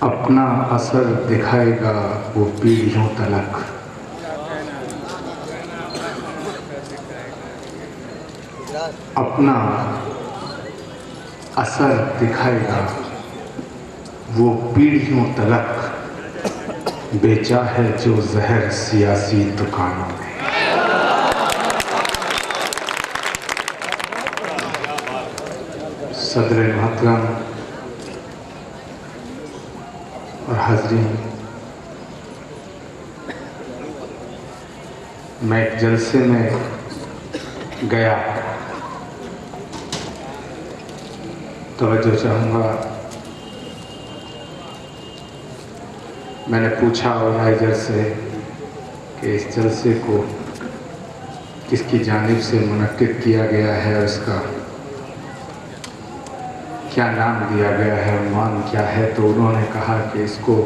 अपना असर दिखाएगा वो पीढ़ियों तलक। अपना असर दिखाएगा वो पीढ़ियों तलक। बेचा है जो जहर सियासी दुकानों में। सदर मोहतरम और हाज़रीन, मैं एक जलसे में गया, तवज्जो चाहूँगा। मैंने पूछा ऑर्गेनाइजर से कि इस जलसे को किसकी जानिब से मुनक्किद किया गया है और इसका क्या नाम दिया गया है, उन्वान क्या है। तो उन्होंने कहा कि इसको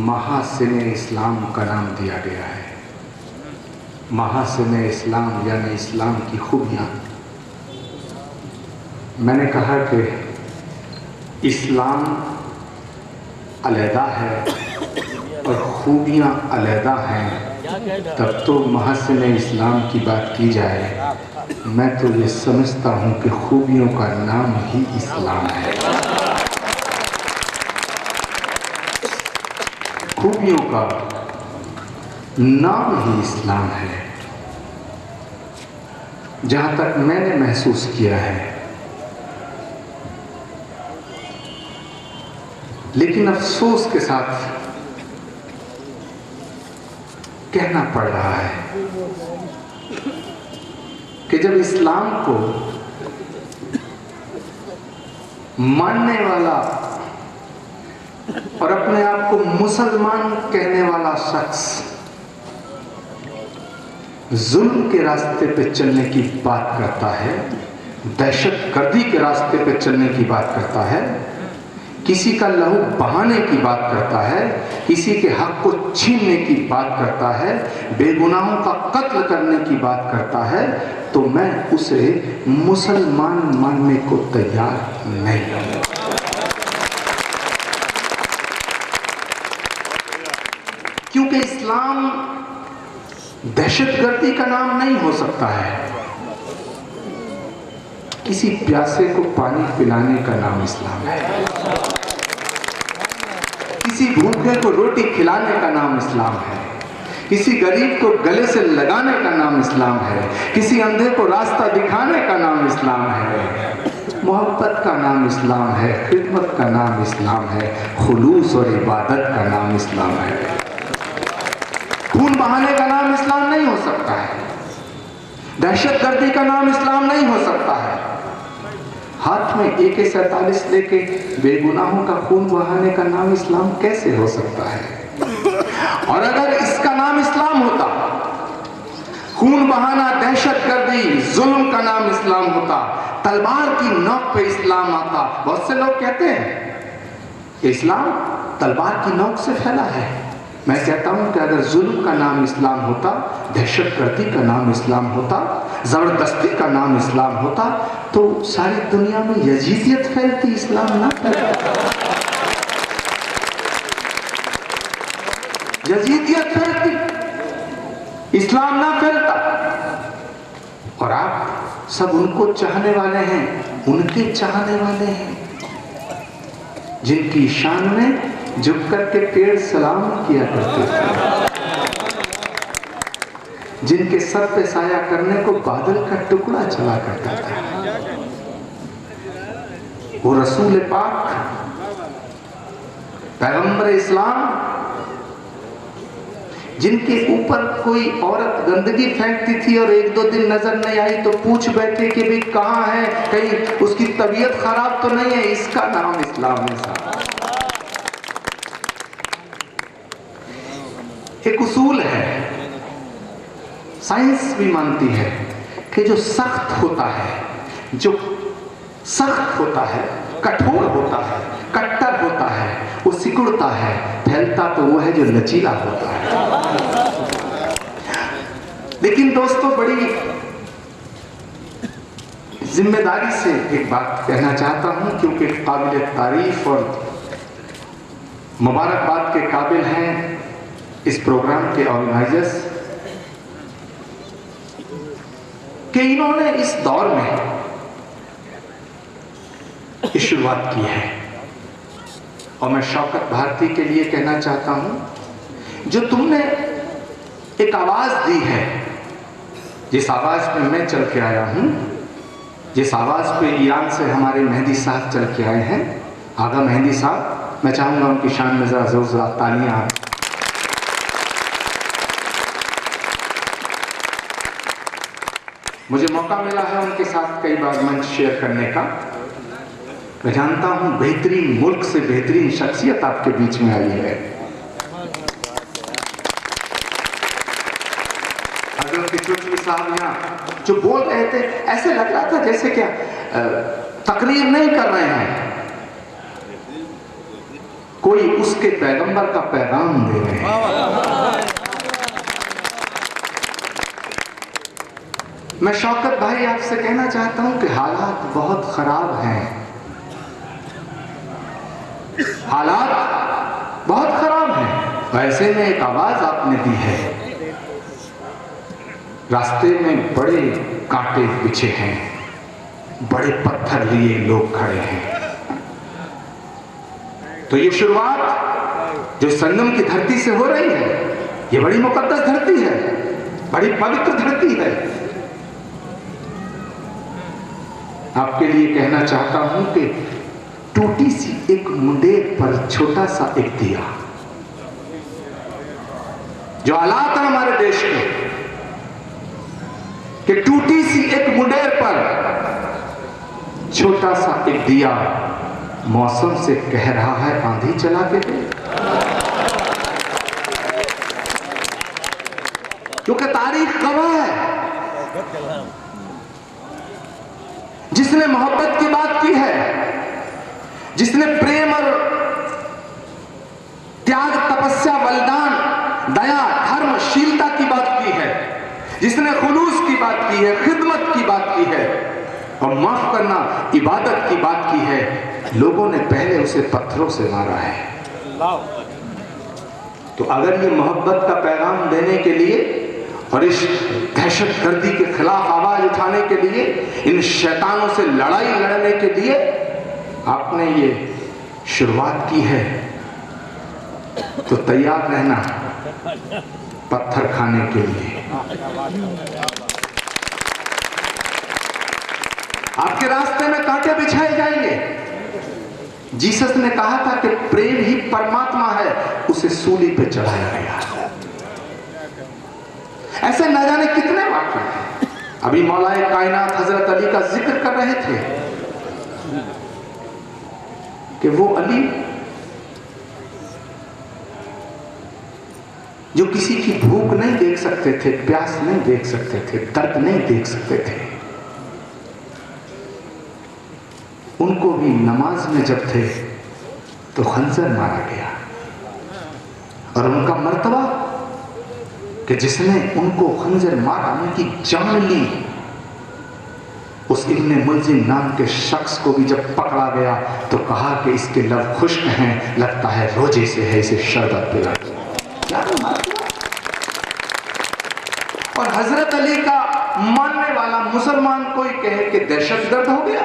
महासिने इस्लाम का नाम दिया गया है। महासिने इस्लाम यानी इस्लाम की खूबियाँ। मैंने कहा कि इस्लाम अलहदा है और खूबियाँ अलहदा हैं, तब तो महसिने इस्लाम की बात की जाए। मैं तो ये समझता हूँ कि खूबियों का नाम ही इस्लाम है। खूबियों का नाम ही इस्लाम है, जहाँ तक मैंने महसूस किया है। लेकिन अफसोस के साथ कहना पड़ रहा है कि जब इस्लाम को मानने वाला और अपने आप को मुसलमान कहने वाला शख्स जुल्म के रास्ते पे चलने की बात करता है, दहशतगर्दी के रास्ते पे चलने की बात करता है, किसी का लहू बहाने की बात करता है, किसी के हक को छीनने की बात करता है, बेगुनाहों का कत्ल करने की बात करता है, तो मैं उसे मुसलमान मानने को तैयार नहीं हूं। क्योंकि इस्लाम दहशतगर्दी का नाम नहीं हो सकता है। किसी प्यासे को पानी पिलाने का नाम इस्लाम है। किसी भूखे को रोटी खिलाने का नाम इस्लाम है। किसी गरीब को गले से लगाने का नाम इस्लाम है। किसी अंधे को रास्ता दिखाने का नाम इस्लाम है। मोहब्बत का नाम इस्लाम है, खिदमत का नाम इस्लाम है, खुलूस और इबादत का नाम इस्लाम है। खून बहाने का नाम इस्लाम नहीं हो सकता है। दहशतगर्दी का नाम इस्लाम नहीं हो सकता है। हाथ में AK-47 लेके बेगुनाहों का खून बहाने का नाम इस्लाम कैसे हो सकता है? और अगर इसका नाम इस्लाम होता, खून बहाना, दहशतगर्दी, जुल्म का नाम इस्लाम होता, तलवार की नोक पे इस्लाम आता। बहुत से लोग कहते हैं इस्लाम तलवार की नोक से फैला है। मैं कहता हूं कि अगर जुल्म का नाम इस्लाम होता, दहशतगर्दी का नाम इस्लाम होता, जबरदस्ती का नाम इस्लाम होता, तो सारी दुनिया में यजीदियत फैलती, इस्लाम ना फैलता। यजीदियत फैलती, इस्लाम ना फैलता। और आप सब उनको चाहने वाले हैं, उनके चाहने वाले हैं जिनकी शान में झुक करके पेड़ सलाम किया करते थे, जिनके सर पे साया करने को बादल का टुकड़ा चला करता था। वो रसूल पाक, पैगंबर इस्लाम, जिनके ऊपर कोई औरत गंदगी फेंकती थी और 1-2 दिन नजर नहीं आई तो पूछ बैठे कि भाई कहाँ है, कहीं उसकी तबीयत खराब तो नहीं है। इसका नाम इस्लाम है साहब। एक उसूल है, साइंस भी मानती है कि जो सख्त होता है, जो सख्त होता है, कठोर होता है, कट्टर होता है, होता है, फैलता तो वो है जो लचीला होता है। लेकिन दोस्तों, बड़ी जिम्मेदारी से एक बात कहना चाहता हूं, क्योंकि काबिल तारीफ और मुबारकबाद के काबिल हैं इस प्रोग्राम के ऑर्गेनाइजर्स, कि इन्होंने इस दौर में की शुरुआत की है। और मैं शौकत भारती के लिए कहना चाहता हूं, जो तुमने एक आवाज दी है, जिस आवाज पे मैं चल के आया हूं, जिस आवाज पे ईरान से हमारे मेहदी साहब चल के आए हैं, आगा मेहदी साहब, मैं चाहूंगा उनकी शान में जरा जोरदार तालियां। मुझे मौका मिला है उनके साथ कई बार मंच शेयर करने का। मैं जानता हूं बेहतरीन मुल्क से बेहतरीन शख्सियत आपके बीच में आई है। हजरत चौधरी साहब यहाँ जो बोल रहे थे, ऐसे लग रहा था जैसे क्या तकरीर नहीं कर रहे हैं, कोई उसके पैगंबर का पैगाम दे रहे हैं। मैं शौकत भाई आपसे कहना चाहता हूं कि हालात बहुत खराब हैं, हालात बहुत खराब हैं। ऐसे में एक आवाज आपने दी है, रास्ते में बड़े कांटे बिछे हैं, बड़े पत्थर लिए लोग खड़े हैं। तो ये शुरुआत जो संगम की धरती से हो रही है, ये बड़ी मुकद्दस धरती है, बड़ी पवित्र धरती है। आपके लिए कहना चाहता हूं कि टूटी सी एक मुंडेर पर छोटा सा एक दिया, जो हालात है हमारे देश के, कि टूटी सी एक मुंडेर पर छोटा सा एक दिया मौसम से कह रहा है आंधी चला के दे। क्योंकि तारीख गवाह है, जिसने मोहब्बत की बात की है, जिसने प्रेम और त्याग, तपस्या, बलिदान, दया, धर्मशीलता की बात की है, जिसने खुलूस की बात की है, खिदमत की बात की है और माफ करना, इबादत की बात की है, लोगों ने पहले उसे पत्थरों से मारा है। तो अगर ये मोहब्बत का पैगाम देने के लिए और इस दहशतगर्दी के खिलाफ आवाज उठाने के लिए, इन शैतानों से लड़ाई लड़ने के लिए आपने ये शुरुआत की है, तो तैयार रहना पत्थर खाने के लिए। आपके रास्ते में कांटे बिछाए जाएंगे। जीसस ने कहा था कि प्रेम ही परमात्मा है, उसे सूली पे चढ़ाया गया। ऐसे न जाने कितने वाक्य हैं। अभी मौलाए कायनात हजरत अली का जिक्र कर रहे थे कि वो अली जो किसी की भूख नहीं देख सकते थे, प्यास नहीं देख सकते थे, दर्द नहीं देख सकते थे, उनको भी नमाज में जब थे तो खंजर मारा गया। और उनका मर्तबा कि जिसने उनको खंजर मारा, उनकी जान ली, उस इब्ने मुलजिम नाम के शख्स को भी जब पकड़ा गया तो कहा कि इसके लब खुश्क हैं, लगता है रोजे से है, इसे शरबत पिला। और हजरत अली का मानने वाला मुसलमान कोई कहे कि दहशतगर्द हो गया,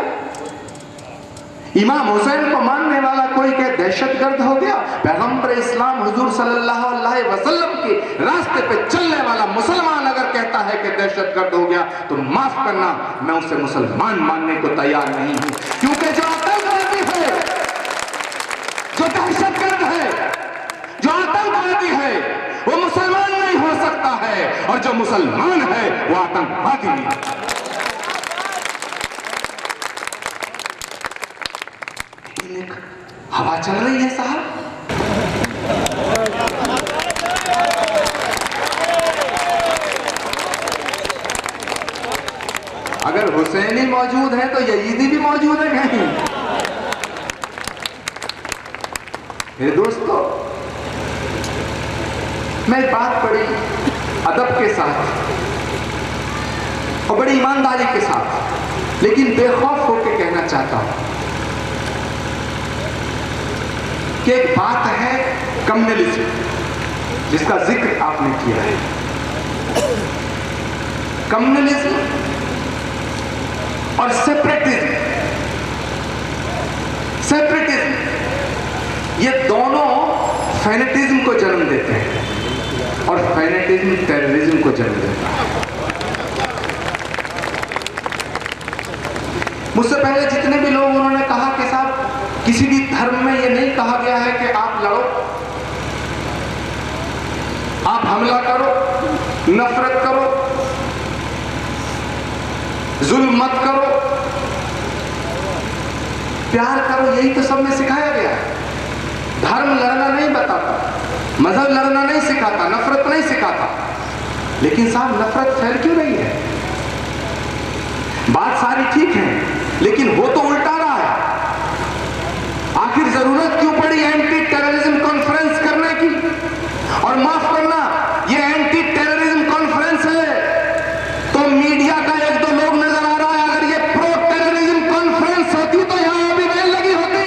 इमाम हुसैन को मानने वाला कोई कहे दहशतगर्द हो गया, पैगंबर इस्लाम हुजूर सल्लल्लाहु अलैहि वसल्लम के रास्ते पे चलने वाला मुसलमान अगर कहता है कि दहशतगर्द हो गया, तो माफ करना, मैं उसे मुसलमान मानने को तैयार नहीं हूं। क्योंकि जो आतंकवादी है, जो दहशतगर्द है, जो आतंकवादी है, वो मुसलमान नहीं हो सकता है, और जो मुसलमान है वो आतंकवादी नहीं है। हवा चल रही है साहब, अगर हुसैनी मौजूद है तो यजीदी भी मौजूद है कहीं। मेरे दोस्तों, मैं एक बात बड़ी अदब के साथ और बड़ी ईमानदारी के साथ लेकिन बेखौफ होकर कहना चाहता हूं कि एक बात है कम्युनलिज्म, जिसका जिक्र आपने किया है। कम्युनलिज्म और सेपरेटिज्म ये दोनों फैनेटिज्म को जन्म देते हैं और फैनेटिज्म टेररिज्म को जन्म देता है। मुझसे पहले जितने भी लोग उन्होंने कहा कि साहब किसी भी धर्म में ये नहीं कहा गया है कि आप लड़ो, आप हमला करो, नफरत करो, जुल्म मत करो, प्यार करो, यही तो सब में सिखाया गया है। धर्म लड़ना नहीं बताता, मजहब लड़ना नहीं सिखाता, नफरत नहीं सिखाता। लेकिन साहब नफरत फैल क्यों रही है? बात सारी ठीक है लेकिन हो तो उल्टा रहा है। आखिर जरूरत क्यों पड़ी एंटी टेररिज्म कॉन्फ्रेंस करने की? और माफ करना, ये एंटी टेररिज्म कॉन्फ्रेंस है तो मीडिया का एक दो लोग नजर आ रहा है। अगर ये प्रो टेररिज्म कॉन्फ्रेंस होती तो यहां अभी रेल लगी होती।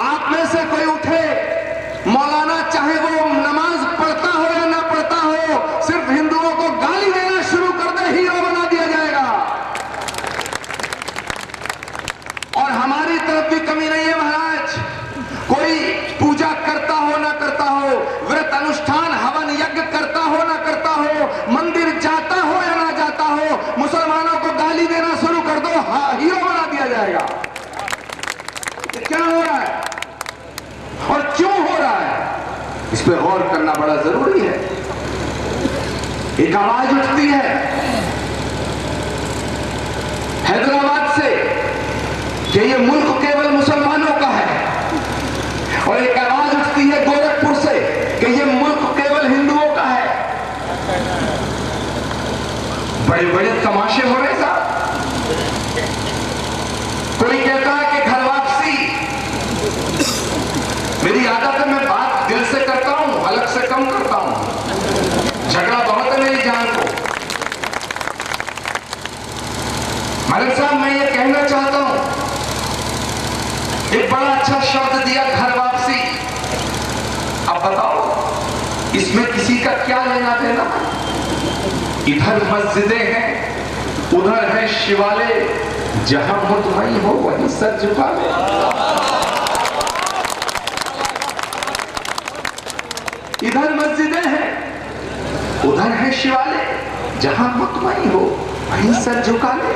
आप में से कोई उठे, मौलाना चाहे वो नमाज पढ़ता हो या ना पढ़ता हो, सिर्फ हिंदुओं को गाली देना शुरू कर दे, हीरो बना दिया जाएगा। और हमारी तरफ भी कमी नहीं है महाराज। कोई पूजा करता हो ना करता हो, व्रत अनुष्ठान हवन यज्ञ करता हो ना करता हो, मंदिर जाता हो या ना जाता हो, मुसलमानों को गाली देना शुरू कर दो, हीरो बना दिया जाएगा। क्या हो रहा है और क्यों हो रहा है, इस पे गौर करना बड़ा जरूरी है। एक आवाज उठती है हैदराबाद से कि ये मुल्क केवल मुसलमानों का है, और एक आवाज उठती है गोरखपुर से कि ये मुल्क केवल हिंदुओं का है। बड़े बड़े तमाशे हो रहे साहब। कोई कहता है कि घर वापसी, मेरी आदत है मैं बात दिल से करता हूं, अलग से कम करता हूं। झगड़ा बहुत है मेरी जान को। मलिक साहब, मैं ये कहना चाहता हूं, एक बड़ा अच्छा शब्द दिया घर वापसी। अब बताओ इसमें किसी का क्या लेना देना? इधर मस्जिदें हैं, उधर है शिवालय, जहां मुतमईन हो वहीं सर झुका ले। इधर मस्जिदें हैं, उधर है शिवालय, जहां मुतमईन हो वहीं सर झुका ले।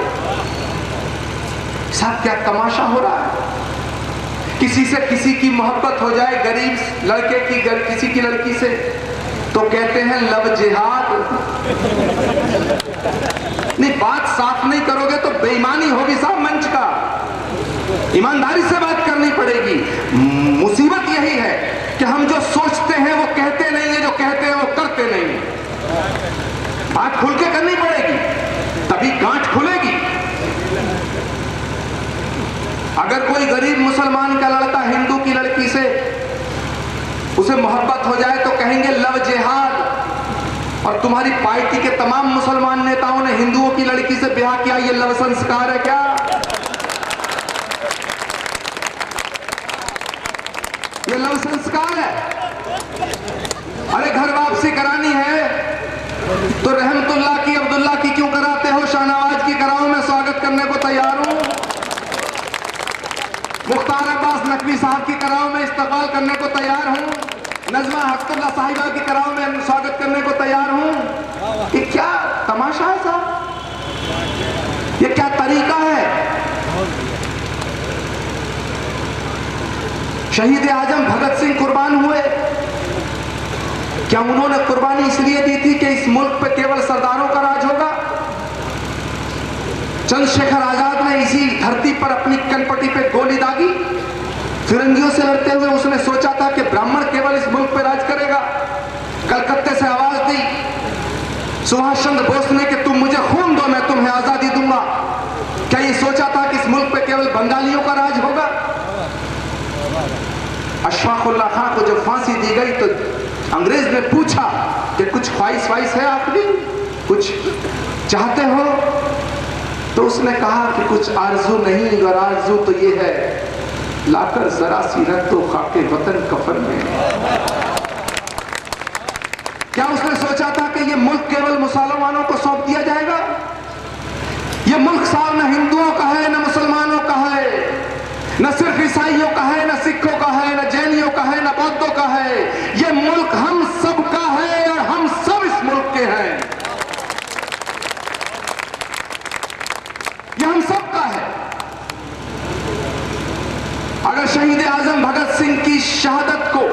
साहब क्या तमाशा हो रहा है? किसी से किसी की मोहब्बत हो जाए, गरीब लड़के की किसी की लड़की से, तो कहते हैं लव जिहाद। नहीं, बात साफ नहीं करोगे तो बेईमानी होगी साहब। मंच का ईमानदारी से बात करनी पड़ेगी। मुसीबत यही है कि हम जो सोचते हैं वो कहते नहीं है, जो कहते हैं वो करते नहीं है। बात खुल के करनी पड़ेगी, तभी गांठ खुलेगी। अगर कोई गरीब मुसलमान का लड़का हिंदू की लड़की से उसे मोहब्बत हो जाए तो कहेंगे लव जिहाद, और तुम्हारी पार्टी के तमाम मुसलमान नेताओं ने हिंदुओं की लड़की से ब्याह किया, ये लव संस्कार है क्या? ये लव संस्कार है? अरे घर वापसी करानी है तो रहमतुल्लाह की अब्दुल्ला की क्यों कराते हो? शाहनवाज की कराओ, मैं स्वागत करने को तैयार हूं। मुख्तार अब्बास नकवी साहब की कराओ, मैं इस्तकबाल करने को तैयार हूं। नजमा हफ्तुल्लाह साहिबा की कराओ, मैं स्वागत करने को तैयार हूं। ये क्या तमाशा है साहब? ये क्या तरीका है? शहीद आजम भगत सिंह कुर्बान हुए, क्या उन्होंने कुर्बानी इसलिए दी थी कि इस मुल्क पे केवल सरदारों का राज होगा? चंद्रशेखर आजाद ने इसी धरती पर अपनी कनपटी पे गोली दागी, फिरंगियों से लड़ते हुए उसने सोचा था कि ब्राह्मण केवल इस मुल्क पे राज करेगा। कलकत्ते से आवाज दी सुभाष चंद्र बोस ने कि तुम मुझे खून दो, मैं तुम्हें आजादी दूंगा। क्या ये सोचा था कि इस मुल्क पे केवल बंगालियों अशफाकुल्लाह खां को जब फांसी दी गई तो अंग्रेज ने पूछा कि कुछ ख्वाहिश वाइश है आपकी, कुछ चाहते हो? तो उसने कहा कि कुछ आरजू नहीं, और आरजू तो ये है, लाकर जरा सी रख दो खाके वतन कफन में। क्या उसने सोचा था कि ये मुल्क केवल मुसलमानों को सौंप दिया जाएगा? ये मुल्क साहब न हिंदुओं का है, न मुसलमानों का है, न सिर्फ ईसाइयों का है, न सिखों का है, न जैनियों का है, न बौद्धों का है। ये मुल्क हम सब का है और हम सब इस मुल्क के हैं। ये हम सब का है। अगर शहीद आजम भगत सिंह की शहादत को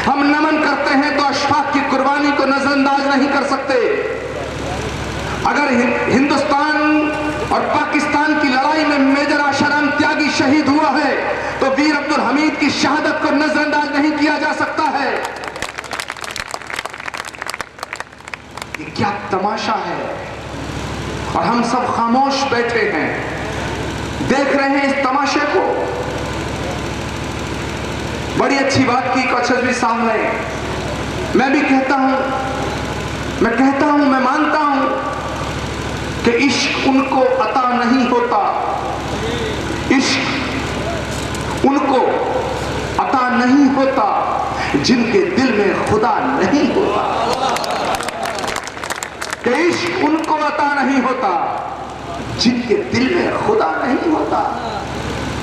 हम नमन करते हैं तो अशफाक की कुर्बानी को नजरअंदाज नहीं कर सकते। अगर हिंदुस्तान और पाकिस्तान की लड़ाई में मेजर आशाराम त्यागी शहीद हुआ है तो वीर अब्दुल हमीद की शहादत को नजरअंदाज नहीं किया जा सकता है। ये क्या तमाशा है, और हम सब खामोश बैठे हैं, देख रहे हैं इस तमाशे को। बड़ी अच्छी बात की कौशल साहब ने। मैं भी कहता हूं, मैं मानता हूं कि इश्क उनको अता नहीं होता, इश्क उनको अता नहीं होता जिनके दिल में खुदा नहीं होता। कि इश्क उनको अता नहीं होता जिनके दिल में खुदा नहीं होता।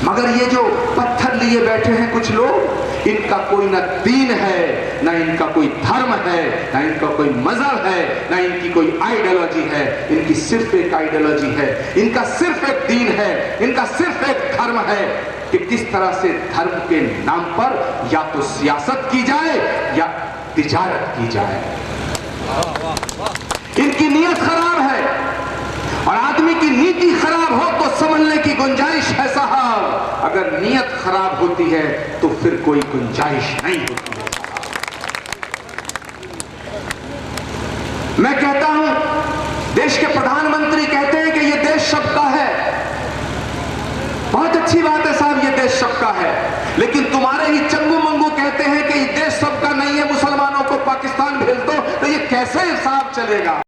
मगर ये जो पत्थर लिए बैठे हैं कुछ लोग, इनका कोई न दीन है, न इनका कोई धर्म है, न इनका कोई मजहब है, न इनकी कोई आइडियोलॉजी है। इनकी सिर्फ एक आइडियोलॉजी है, इनका सिर्फ एक दीन है, इनका सिर्फ एक धर्म है कि किस तरह से धर्म के नाम पर या तो सियासत की जाए या तिजारत की जाए। इनकी नीयत खराब है, और आदमी की नीति खराब हो तो समझने की गुंजाइश है साहब। अगर नीयत खराब होती है तो फिर कोई गुंजाइश नहीं होती है। मैं कहता हूं, देश के प्रधानमंत्री कहते हैं कि यह देश सबका है। बहुत अच्छी बात है साहब, यह देश सबका है, लेकिन तुम्हारे ही चंगू मंगू कहते हैं कि यह देश सबका नहीं है, मुसलमानों को पाकिस्तान भेज दो, तो यह कैसे साहब चलेगा?